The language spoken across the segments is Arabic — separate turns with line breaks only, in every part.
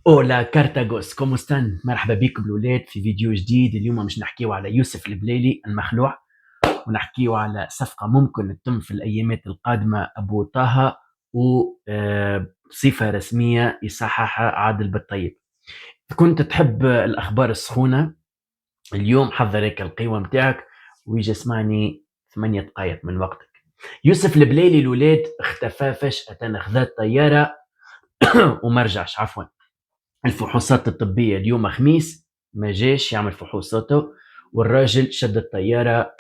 اولا كارتاغوس كوموستان، مرحبا بكم الولاد في فيديو جديد. اليوم مش نحكيو على يوسف البليلي المخلوع، ونحكيو على صفقة ممكن تتم في الأيامات القادمة أبو طه، وصفة رسمية يصححها عادل بالطيب. كنت تحب الأخبار السخونة اليوم؟ حضر هيك القيمة متاعك ويجي اسمعني 8 دقائق من وقتك. يوسف البليلي الولاد اختفى فجأة، خذات طيارة وما رجعش. عفوا، الفحوصات الطبية اليوم خميس، ما جاش يعمل فحوصاته، والراجل شد الطيارة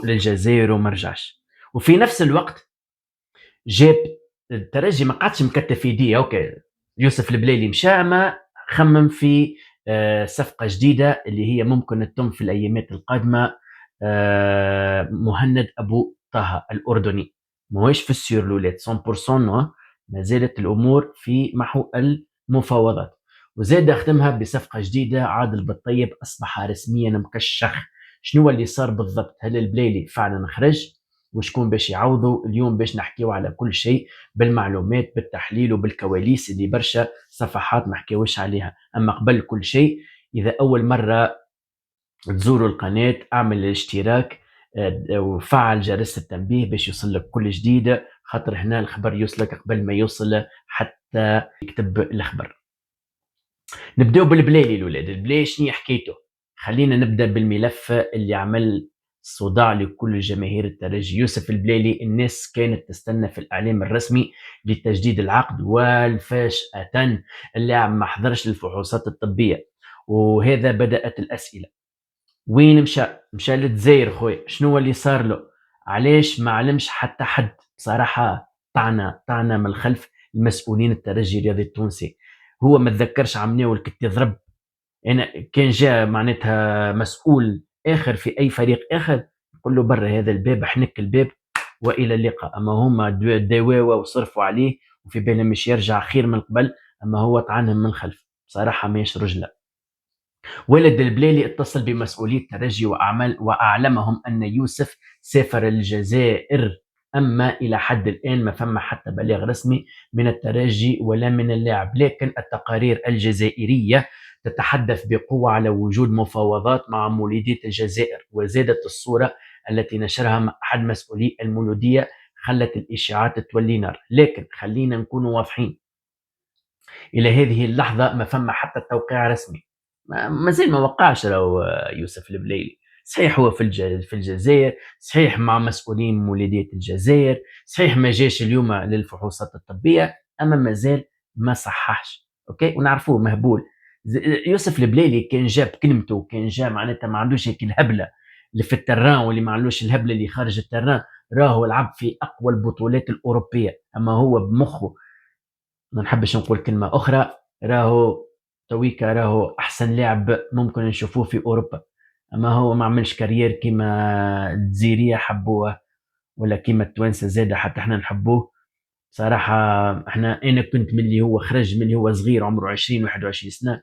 للجزائر وما رجعش. وفي نفس الوقت جاب الترجي، ما قعدش مكتف يديه. اوكي، يوسف البليلي مشى، ما خمم في صفقة جديدة اللي هي ممكن تتم في الأيامات القادمة. مهند أبو طه الأردني ماهوش في السير لولاد 100%، ما زالت الأمور في محو المفاوضات. وزاد ختمها بصفقة جديدة، عادل بالطيب أصبح رسميا مكشخ. شنو اللي صار بالضبط؟ هل البليلي فعلا خرج؟ وشكون باش يعوضوا؟ اليوم باش نحكيو على كل شيء بالمعلومات، بالتحليل وبالكواليس اللي برشا صفحات ما حكيوش عليها. اما قبل كل شيء، اذا اول مره تزوروا القناه اعمل الاشتراك وفعل جرس التنبيه باش يوصلك كل جديد، خاطر هنا الخبر يوصلك قبل ما يوصل حتى يكتب الخبر. نبداو بالبليلي الولاد. البليلي شنو حكيته؟ خلينا نبدا بالملف اللي عمل صداع لكل جماهير الترجي. يوسف البليلي الناس كانت تستنى في الاعلام الرسمي لتجديد العقد، والفجأة اللاعب ما حضرش للفحوصات الطبيه، وهذا بدات الاسئله. وين مشى؟ مشى للجزائر خويا. شنو اللي صار له؟ علاش ما علمش حتى حد؟ بصراحه طعنا من الخلف المسؤولين الترجي الرياضي التونسي. هو ما تذكرش عمناول كنت يضرب. انا كان جاء معناتها مسؤول اخر في اي فريق اخر نقول له برا هذا الباب، حنك الباب والى اللقاء. اما هما دواوة وصرفوا عليه وفي بالهم مش يرجع خير من قبل، اما هو طعنهم من خلف. بصراحه ماهيش رجله. ولد البليلي اتصل بمسؤولي الترجي وأعلمهم أن يوسف سافر الجزائر، أما إلى حد الآن ما فما حتى بلاغ رسمي من الترجي ولا من اللاعب. لكن التقارير الجزائرية تتحدث بقوة على وجود مفاوضات مع مولودية الجزائر، وزادت الصورة التي نشرها أحد مسؤولي المولودية خلت الإشاعات تولي نار. لكن خلينا نكون واضحين، الى هذه اللحظه ما فما حتى توقيع رسمي. ما زال ما وقعش لو يوسف البليلي. صحيح هو في الجزائر، صحيح مع مسؤولين مولودية الجزائر، صحيح ما جاش اليوم للفحوصات الطبية، أما ما زال ما صححش. أوكي، ونعرفوه مهبول. يوسف البليلي كان جاب كلمته، كان جاء معناتها ما عندوش هيك الهبلة اللي في التران، واللي ما عندوش الهبلة اللي خارج التران. راهو لعب في أقوى البطولات الأوروبية، أما هو بمخه ما نحبش نقول كلمة أخرى، راهو تويكا راهو أحسن لاعب ممكن نشوفوه في أوروبا. أما هو ما عملش كارير كيما الجزيرية حبوه، ولا كيما التوانسة زادة حتى احنا نحبوه. صراحة أنا كنت من اللي هو خرج، من اللي هو صغير عمره 20 21 سنة،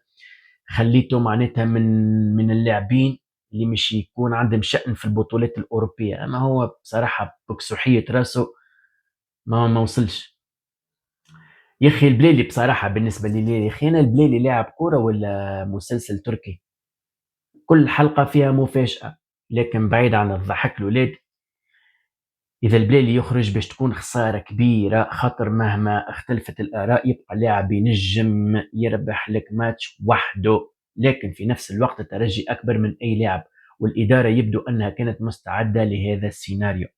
خليته معناتها من اللاعبين اللي مش يكون عندهم شأن في البطولات الأوروبية. أما هو بصراحة بكسوحية راسه ما وصلش. يا اخي البليلي بصراحه بالنسبه لي، يا اخي انا البليلي لاعب كوره ولا مسلسل تركي؟ كل حلقه فيها مفاجاه. لكن بعيد عن الضحك الولاد، اذا البليلي يخرج باش تكون خساره كبيره، خاطر مهما اختلفت الاراء يبقى لاعب ينجم يربح لك ماتش وحده. لكن في نفس الوقت الترجي اكبر من اي لاعب، والاداره يبدو انها كانت مستعده لهذا السيناريو.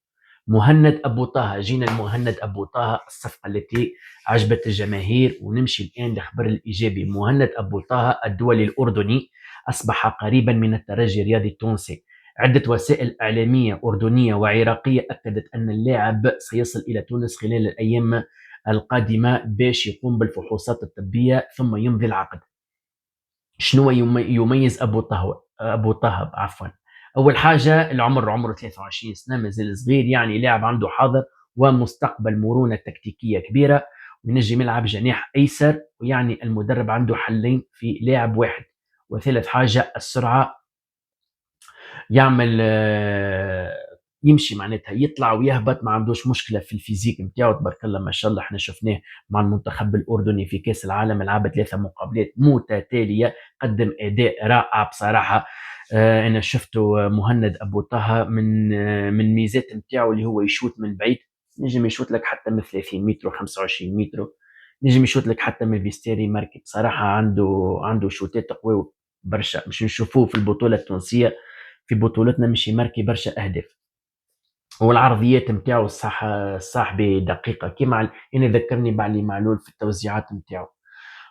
مهند أبو طه، جينا المهند أبو طه، الصفقة التي عجبت الجماهير. ونمشي الآن لخبر الإيجابي. مهند أبو طه الدولي الأردني أصبح قريبا من الترجي الرياضي التونسي. عدة وسائل إعلامية أردنية وعراقية أكدت أن اللاعب سيصل إلى تونس خلال الأيام القادمة باش يقوم بالفحوصات الطبية ثم يمضي العقد. شنو يميز أبو طه عفوا؟ أول حاجة العمر، عمره 23 سنة، مازال صغير، يعني لاعب عنده حاضر ومستقبل، مرونة تكتيكية كبيرة، وينجم يلعب جناح أيسر، ويعني المدرب عنده حلين في لاعب واحد. وثالث حاجة السرعة، يعمل يمشي معناتها يطلع ويهبط، ما عندوش مشكله في الفيزيك نتاعو، تبارك الله ما شاء الله. احنا شفناه مع المنتخب الاردني في كاس العالم، لعب 3 مقابلات متتاليه، قدم اداء رائع بصراحه. انا شفته مهند ابو طه من ميزات نتاعو اللي هو يشوت من بعيد، نجم يشوت لك حتى من 30 متر و25 متر، نجم يشوت لك حتى من فيستيري ماركي. بصراحه عنده شوتات قوي برشا، مش نشوفوه في البطوله التونسيه، في بطولتنا مش يماركي برشا اهداف. والعرضيات نتاعو الصح بدقيقه كيما يعني ذكرني بعلي معلول في التوزيعات نتاعو.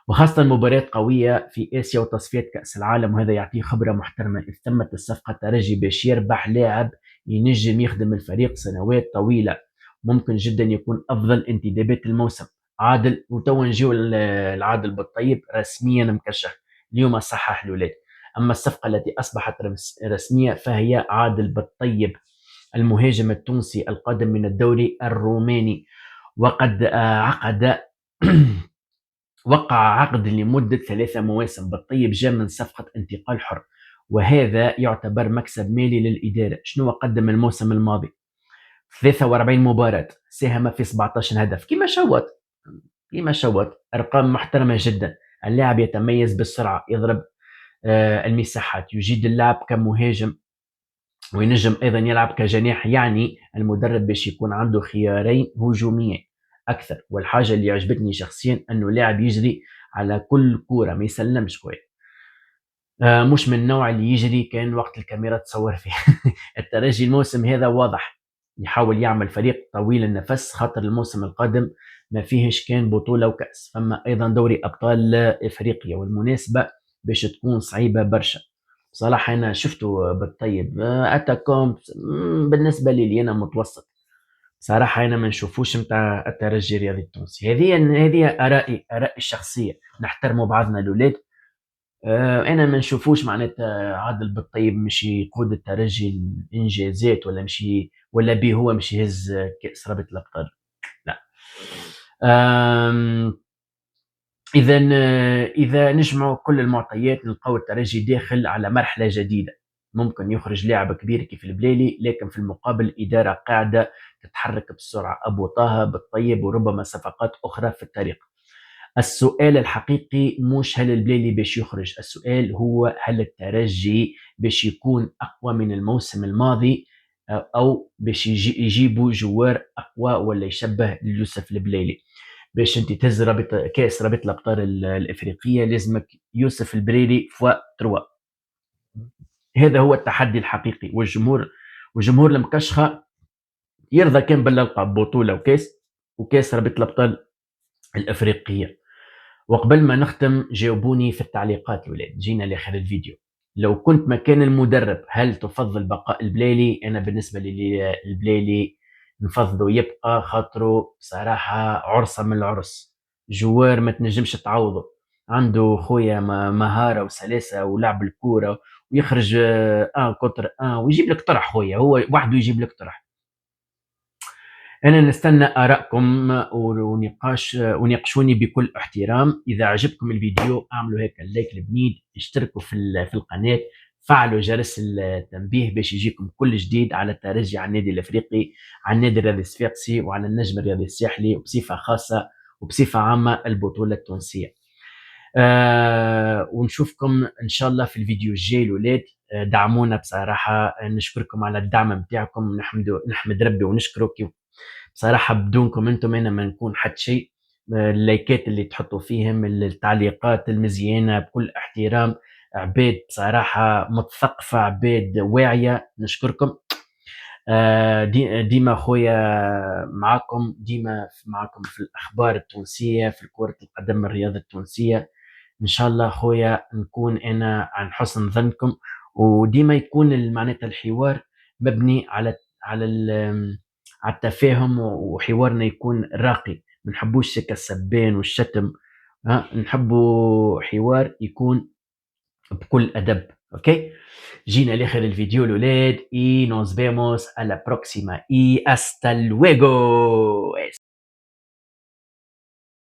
وخاصة مباريات قوية في آسيا وتصفيات كأس العالم، وهذا يعطيه خبرة محترمة. إذ تمت الصفقة الترجي باش يربح لاعب ينجم يخدم الفريق سنوات طويلة، ممكن جدا يكون أفضل انتدابات الموسم. عادل، وتوا نجيو العادل بالطيب رسميا مكشف اليوم، صحح الولاد. أما الصفقة التي أصبحت رسمية فهي عادل بالطيب، المهاجم التونسي القادم من الدوري الروماني، وقد عقد وقع عقد لمدة 3 مواسم. بالطيب جاء من صفقة انتقال حر، وهذا يعتبر مكسب مالي للإدارة. شنو قدم الموسم الماضي؟ 43 مباراة، ساهم في 17 هدف، كما شوت أرقام محترمة جدا. اللاعب يتميز بالسرعة، يضرب المساحات، يجيد اللعب كمهاجم، وينجم ايضا يلعب كجناح. يعني المدرب باش يكون عنده خيارين هجوميين اكثر. والحاجه اللي عجبتني شخصيا انه لاعب يجري على كل كوره، ما يسلمش خويا. مش من النوع اللي يجري كان وقت الكاميرا تصور فيه. الترجي الموسم هذا واضح يحاول يعمل فريق طويل النفس، خاطر الموسم القادم ما فيهش كان بطوله وكاس، فما ايضا دوري ابطال افريقيا، والمناسبه باش تكون صعيبه برشا. بصراحه انا شفته بالطيب اتاكم، بالنسبه لي انا متوسط صراحه. انا ما نشوفوش نتاع الترجي الرياضي التونسي. هذه ارائي الشخصيه، نحترموا بعضنا الاولاد. انا ما نشوفوش معناتها عادل بالطيب مش يقود الترجي الانجازات، ولا بيه هو مش يهز كاس رابطه الابطال، لا. اذا نجمعوا كل المعطيات نلقاو الترجي داخل على مرحله جديده. ممكن يخرج لاعب كبير كيف البليلي، لكن في المقابل الاداره قاعده تتحرك بسرعه. ابو طه بالطيب، وربما صفقات اخرى في الطريق. السؤال الحقيقي مش هل البليلي باش يخرج، السؤال هو هل الترجي باش يكون أقوى من الموسم الماضي، أو باش يجيبوا جوار أقوى ولا يشبه يوسف البليلي. باش انت تهز كاس رابطة الأبطال الإفريقية لازمك يوسف البليلي فوا 3. هذا هو التحدي الحقيقي، والجمهور المكشخة يرضى كان باللقب بطولة وكاس رابطة الأبطال الإفريقية. وقبل ما نختم جاوبوني في التعليقات الولاد، جينا لاخر الفيديو. لو كنت مكان المدرب هل تفضل بقاء البليلي؟ انا بالنسبه لي البليلي نفضله يبقى، خاطره بصراحه عرصه من العرس، جوار ما تنجمش تعوضه. عنده خويا مهاره وسلاسه ولعب الكوره، ويخرج كونتر ويجيب لك طرح. خويا هو وحده يجيب لك طرح. أنا نستنى آرائكم وناقشوني بكل احترام. إذا عجبكم الفيديو اعملوا هيك اللايك البنيد، اشتركوا في القناة، فعلوا جرس التنبيه باش يجيكم كل جديد على الترجي، على النادي الأفريقي، على النادي الرياضي الصفاقسي، وعلى النجم الرياضي الساحلي، وبصفة خاصة وبصفة عامة البطولة التونسية. ونشوفكم إن شاء الله في الفيديو الجاي الولاد. دعمونا بصراحة، نشكركم على الدعم متاعكم، نحمد ربي ونشكرك. بصراحة بدونكم انتم انا ما نكون حد شيء. اللايكات اللي تحطوا فيهم، التعليقات المزيانة، بكل احترام، عباد بصراحة متثقفة، عباد واعية، نشكركم. ديما خويا معكم، ديما معكم في الأخبار التونسية، في كرة القدم الرياضة التونسية. إن شاء الله خويا نكون أنا عن حسن ظنكم، وديما يكون معناتها الحوار مبني على على التفاهم، وحوارنا يكون راقي. ما نحبوش السبان والشتم، نحبوا حوار يكون بكل أدب. أوكي، جينا لاخر الفيديو الولاد. y nos vemos a la próxima y hasta luego.